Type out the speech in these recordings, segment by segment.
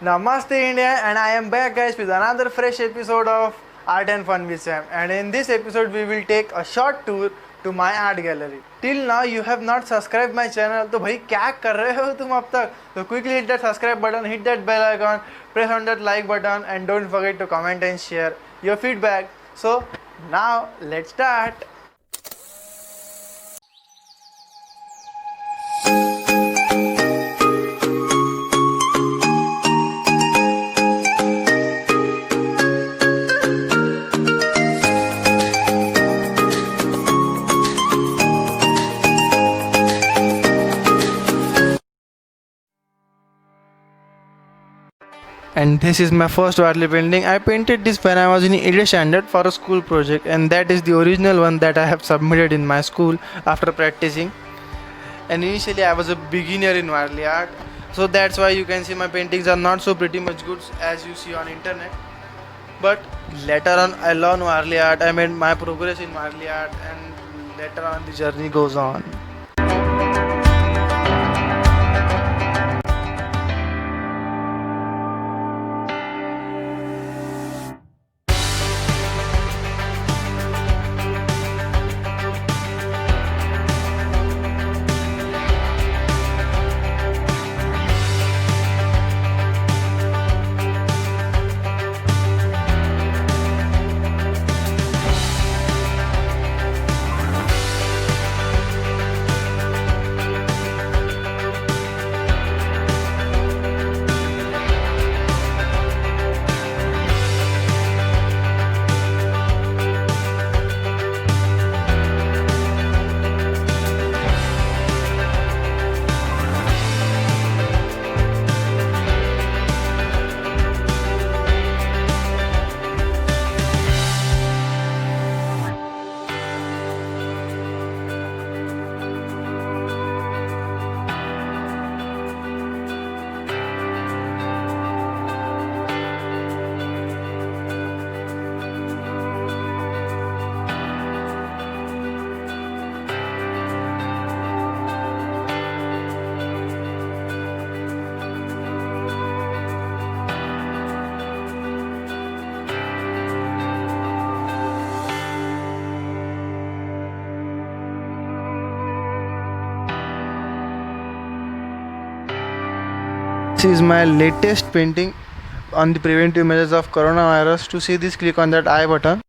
Namaste India, and I am back guys with another fresh episode of Art and Fun with Sam. And in this episode we will take a short tour to my art gallery. Till now you have not subscribed my channel, तो भाई क्या कर रहे हो तुम अब तक? So quickly hit that subscribe button, hit that bell icon, press on that like button, and don't forget to comment and share your feedback. So now let's start. And this is my first warli painting. I painted this when I was in 8th standard for a school project, and that is the original one that I have submitted in my school after practicing. And initially I was a beginner in warli art, so that's why you can see my paintings are not so pretty much good as you see on internet. But later on I learned warli art, I made my progress in warli art, and later on the journey goes on. This is my latest painting on the preventive measures of coronavirus. To see this, click on that I button.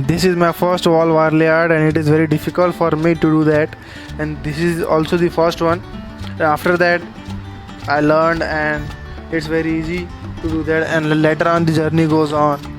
This is my first wall warli art, and it is very difficult for me to do that, and this is also the first one. After that I learned, and it's very easy to do that, and later on the journey goes on.